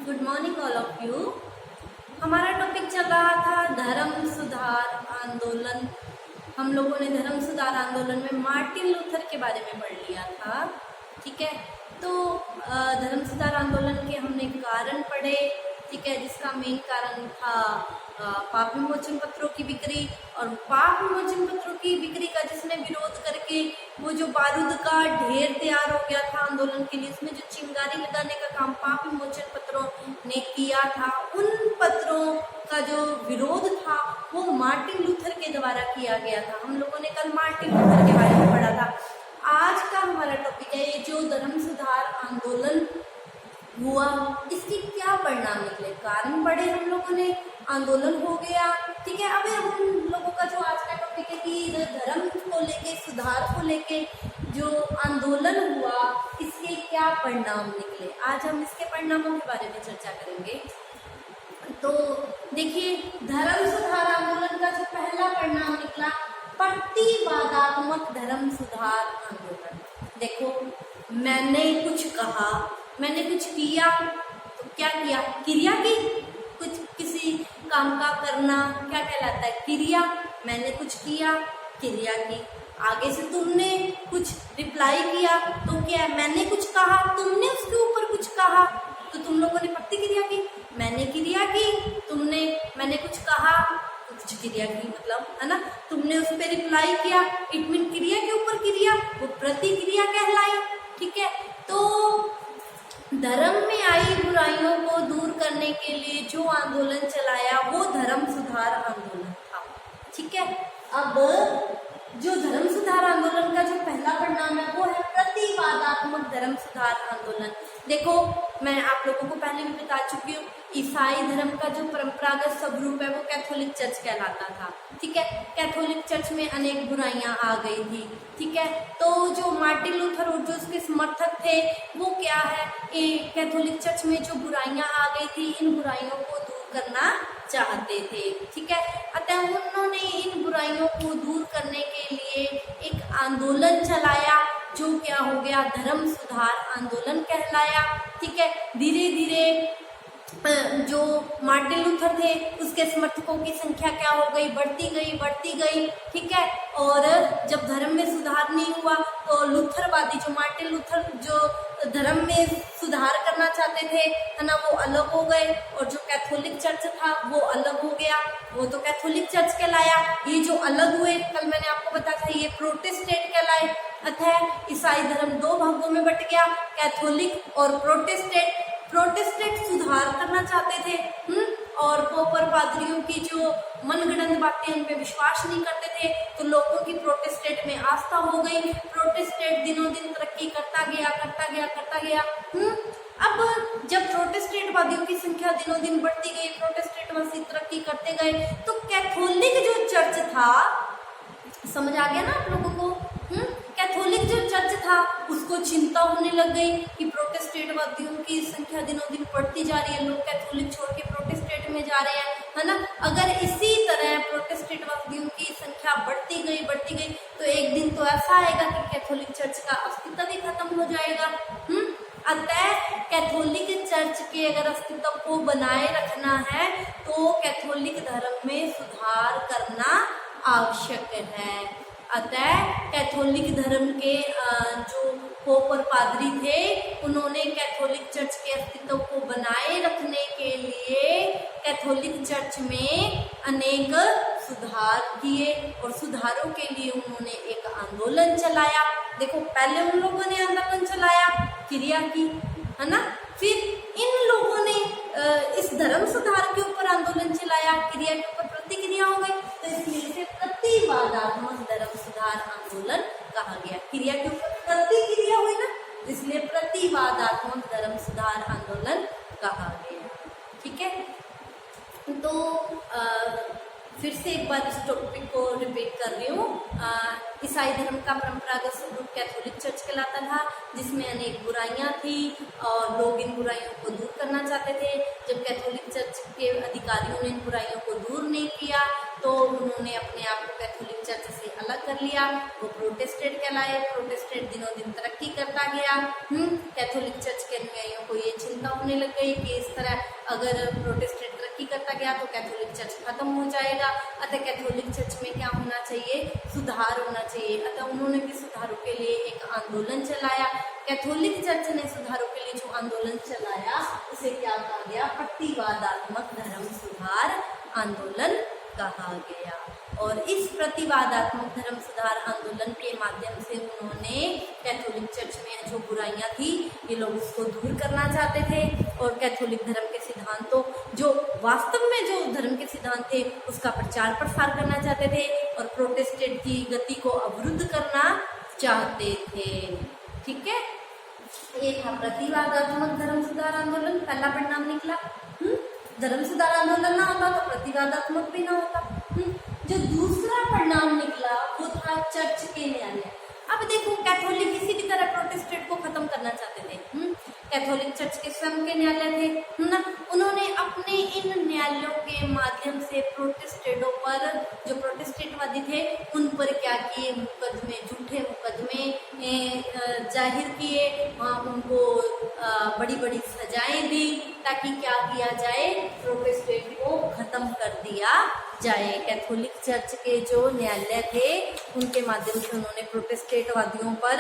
Good morning all of you. हमारा topic चल रहा था धर्म सुधार आंदोलन। हम लोगों ने धर्म सुधार आंदोलन में मार्टिन लूथर के बारे में पढ़ लिया था। ठीक है, तो धर्म सुधार आंदोलन के हमने कारण पढ़े। ठीक है, जिसका मेन कारण था पाप विमोचन पत्रों की बिक्री, और पाप विमोचन पत्रों की बिक्री का जिसने विरोध करके वो जो बारूद का ढेर तैयार हो गया था आंदोलन के लिए, उसमें जो चिंगारी लगाने का काम पाप विमोचन पत्रों ने किया था, उन पत्रों का जो विरोध था वो मार्टिन लूथर के द्वारा किया गया था। हम लोगों ने कल मार्टिन लूथर के बारे में पढ़ा था। आज का हमारा टॉपिक है ये जो धर्म सुधार आंदोलन हुआ, इसके क्या परिणाम निकले। कारण पढ़े हम लोगों ने, आंदोलन हो गया। ठीक है, अब हम लोगों का जो आज का टॉपिक है कि धर्म को लेके, सुधार को लेके जो आंदोलन हुआ, इसके क्या परिणाम निकले। आज हम इसके परिणामों के बारे में चर्चा करेंगे। तो देखिए, धर्म सुधार आंदोलन का जो पहला परिणाम निकला, प्रतिवादात्मक धर्म सुधार आंदोलन। देखो, मैंने कुछ कहा, मैंने कुछ किया, तो क्या किया? क्रिया की। कुछ किसी काम का करना क्या कहलाता है? क्रिया। मैंने कुछ किया, क्रिया की। आगे से तुमने कुछ रिप्लाई किया, तो क्या? मैंने कुछ कहा, तुमने उसके ऊपर कुछ कहा, तो तुम लोगों ने प्रतिक्रिया की। मैंने क्रिया की, तुमने, मैंने कुछ कहा, कुछ क्रिया की, मतलब है ना, तुमने उस पर रिप्लाई किया, इट मीन क्रिया के ऊपर क्रिया, वो प्रतिक्रिया कहलाई। ठीक है, तो धर्म में आई बुराइयों को दूर करने के लिए जो आंदोलन चलाया वो धर्म सुधार आंदोलन था। ठीक है, अब जो धर्म सुधार आंदोलन का जो पहला परिणाम है वो है प्रतिवादात्मक धर्म सुधार आंदोलन। देखो, मैं आप लोगों को पहले भी बता चुकी हूँ, ईसाई धर्म का जो परंपरागत स्वरूप है वो कैथोलिक चर्च कहलाता था। ठीक है, कैथोलिक चर्च में अनेक बुराइयां आ गई थी। ठीक है, तो जो मार्टिन लूथर और जो उसके समर्थक थे वो क्या है, कैथोलिक चर्च में जो बुराइयां आ गई थी, इन बुराइयों को दूर करना चाहते थे। ठीक है, अतः उन्होंने इन बुराइयों को दूर करने के लिए एक आंदोलन चलाया जो क्या हो गया, धर्म सुधार आंदोलन कहलाया। ठीक है, धीरे धीरे जो मार्टिन लूथर थे उसके समर्थकों की संख्या क्या हो गई, बढ़ती गई, बढ़ती गई। ठीक है, और जब धर्म में सुधार नहीं हुआ तो लूथरवादी, जो मार्टिन लूथर जो धर्म में सुधार करना चाहते थे, है ना, वो अलग हो गए, और जो कैथोलिक चर्च था वो अलग हो गया, वो तो कैथोलिक चर्च कहलाया। ये जो अलग हुए, कल मैंने आपको बताया था, ये प्रोटेस्टेंट कहलाए। अतः ईसाई धर्म दो भागों में बट गया, कैथोलिक और प्रोटेस्टेंट। प्रोटेस्टेंट सुधार करना चाहते थे, और पोप और पादरियों की जो मनगढ़ंत बातें, उन पे विश्वास नहीं करते थे, तो लोगों की प्रोटेस्टेंट में आस्था हो गई। प्रोटेस्टेंट दिनों दिन तरक्की करता गया, करता गया, करता गया। अब जब प्रोटेस्टेंट वादियों की संख्या दिनों दिन बढ़ती गई, प्रोटेस्टेंट वासी तरक्की करते गए, तो कैथोलिक जो चर्च था, समझ आ गया ना आप लोगों को? कैथोलिक जो चर्च था उसको चिंता होने लग गई कि प्रोटेस्टेंट वादियों की संख्या दिनों दिन बढ़ती जा रही है, लोग कैथोलिक छोड़ के प्रोटेस्टेंट में जा रहे हैं, है ना। अगर इसी तरह प्रोटेस्टेंट वादियों की संख्या बढ़ती गई, तो एक दिन तो ऐसा आएगा कि कैथोलिक चर्च का अस्तित्व ही खत्म हो जाएगा। अतः कैथोलिक चर्च के अगर अस्तित्व को बनाए रखना है तो कैथोलिक धर्म में सुधार करना आवश्यक है। अतः कैथोलिक धर्म के जो पोप और पादरी थे, उन्होंने कैथोलिक चर्च के अस्तित्व को बनाए रखने के लिए कैथोलिक चर्च में अनेक सुधार किए, और सुधारों के लिए उन्होंने एक आंदोलन चलाया। देखो, पहले उन लोगों ने आंदोलन चलाया, क्रिया की, है ना, फिर इन लोगों ने इस धर्म सुधार के ऊपर आंदोलन चलाया, क्रिया के ऊपर प्रतिक्रिया हो गई, तो इसलिए इसे प्रतिवादात्मक धर्म सुधार आंदोलन कहा गया। क्रिया के ऊपर प्रतिक्रिया हुई ना, इसलिए प्रतिवादात्मक धर्म सुधार आंदोलन कहा गया। ठीक है, तो फिर से एक बार इस टॉपिक को रिपीट कर रही हूँ। ईसाई धर्म का परंपरागत स्वरूप कैथोलिक चर्च कहलाता था, जिसमें अनेक बुराइयां थी और लोग इन बुराइयों को दूर करना चाहते थे। जब कैथोलिक चर्च के अधिकारियों ने इन बुराइयों को दूर नहीं किया तो उन्होंने अपने आप को कैथोलिक चर्च से अलग कर लिया। वो प्रोटेस्टेंट कहलाए। प्रोटेस्टेंट दिनों दिन तरक्की करता गया। कैथोलिक चर्च के अनुयायियों को ये चिंता होने लग गई कि इस तरह अगर प्रोटेस्टेंट तरक्की करता गया तो कैथोलिक चर्च खत्म हो जाएगा। अतः कैथोलिक चर्च में क्या होना चाहिए? सुधार होना चाहिए। अतः उन्होंने भी सुधारों के लिए एक आंदोलन चलाया। कैथोलिक चर्च ने सुधारों के लिए जो आंदोलन चलाया उसे क्या कहा गया? प्रतिवादात्मक धर्म सुधार आंदोलन कहा गया। और इस प्रतिवादात्मक धर्म सुधार आंदोलन के माध्यम से उन्होंने कैथोलिक चर्च में जो बुराइयां थी ये लोग उसको दूर करना चाहते थे और कैथोलिक धर्म के सिद्धांतों जो वास्तव में जो धर्म के सिद्धांत थे उसका प्रचार प्रसार करना चाहते थे और प्रोटेस्टेंट की गति को अवरुद्ध करना चाहते थे। ठीक है, ये था प्रतिवादात्मक धर्म सुधार आंदोलन। पहला परिणाम निकला। धर्म सुधार आंदोलन ना होता तो प्रतिवादात्मक भी ना होता। जो दूसरा परिणाम निकला वो था चर्च के न्यायालय। अब देखो, कैथोलिक किसी भी तरह प्रोटेस्टेंट को खत्म करना चाहते थे। कैथोलिक चर्च के स्वयं के न्यायालय थे ना, उन्होंने अपने इन न्यायालयों के माध्यम से प्रोटेस्टेंटों पर, जो प्रोटेस्टेंटवादी थे उन पर क्या किए? मुकदमे, झूठे मुकदमे जाहिर किए, उनको बड़ी बड़ी सजाएं दी ताकि क्या किया जाए? प्रोटेस्टेंट को खत्म कर दिया जाए। कैथोलिक चर्च के जो न्यायालय थे उनके माध्यम से उन्होंने प्रोटेस्टेंटवादियों पर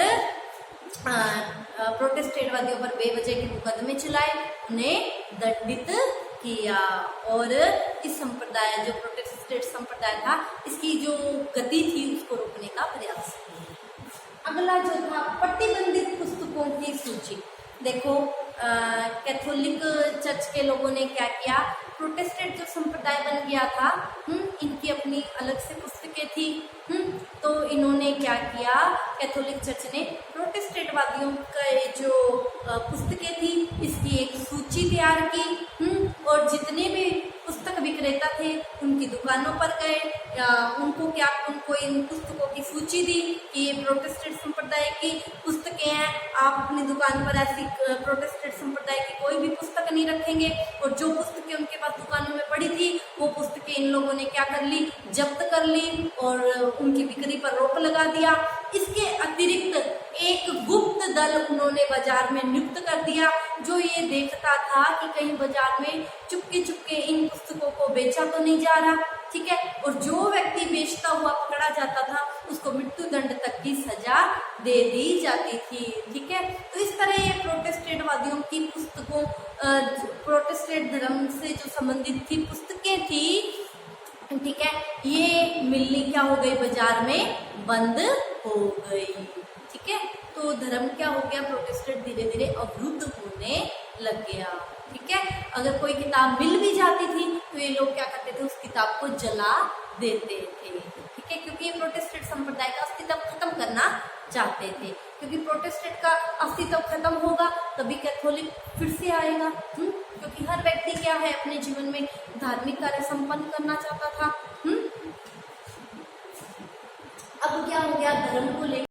बेवजह के मुकदमे चलाए, उन्हें दंडित किया और इस संप्रदाय, जो प्रोटेस्टेंट संप्रदाय था, इसकी जो गति थी उसको रोकने का प्रयास किया। अगला जो था प्रतिबंधित पुस्तकों की सूची। देखो, कैथोलिक चर्च के लोगों ने क्या किया? प्रोटेस्टेंट जो संप्रदाय बन गया था, इनकी अपनी अलग से पुस्तकें थी। तो इन्होंने क्या किया? कैथोलिक चर्च ने प्रोटेस्टेंटवादियों का जो पुस्तकें थी इसकी एक सूची तैयार की और जितने भी पुस्तक विक्रेता थे उनकी दुकानों पर गए, उनको इन पुस्तकों की सूची दी कि ये प्रोटेस्टेंट संप्रदाय की पुस्तकें हैं, आप अपनी दुकान पर ऐसी प्रोटेस्टेंट संप्रदाय की कोई भी पुस्तक नहीं रखेंगे। और जो पुस्तकें उनके पास दुकानों में पड़ी थी वो पुस्तकें इन लोगों ने क्या कर ली? जब्त कर ली और उनकी बिक्री पर रोक लगा दिया। इसके अतिरिक्त एक गुप्त दल उन्होंने बाजार में नियुक्त कर दिया जो ये देखता था कि कहीं बाजार में चुपके चुपके इन पुस्तकों को बेचा तो नहीं जा रहा। ठीक है, और जो व्यक्ति बेचता हुआ पकड़ा जाता था उसको मृत्यु दंड तक की सजा दे दी जाती थी। ठीक है, तो इस तरह ये प्रोटेस्टेंटवादियों की पुस्तकों, प्रोटेस्टेंट धर्म से जो संबंधित थी पुस्तकें थी, ठीक है, ये मिलनी क्या हो गई? बाजार में बंद हो गई। ठीक है, तो धर्म क्या हो गया? प्रोटेस्टेंट धीरे धीरे अवरुद्ध होने लग गया। ठीक है, अगर कोई किताब मिल भी जाती थी तो ये लोग क्या करते थे? उस किताब को जला देते थे। ठीक है, क्योंकि ये प्रोटेस्टेंट संप्रदाय का अस्तित्व खत्म करना चाहते थे, क्योंकि प्रोटेस्टेंट का अस्तित्व खत्म होगा तभी कैथोलिक फिर से आएगा। क्योंकि हर व्यक्ति क्या है? अपने जीवन में धार्मिक कार्य संपन्न करना चाहता था। अब क्या हो गया? धर्म को लेकर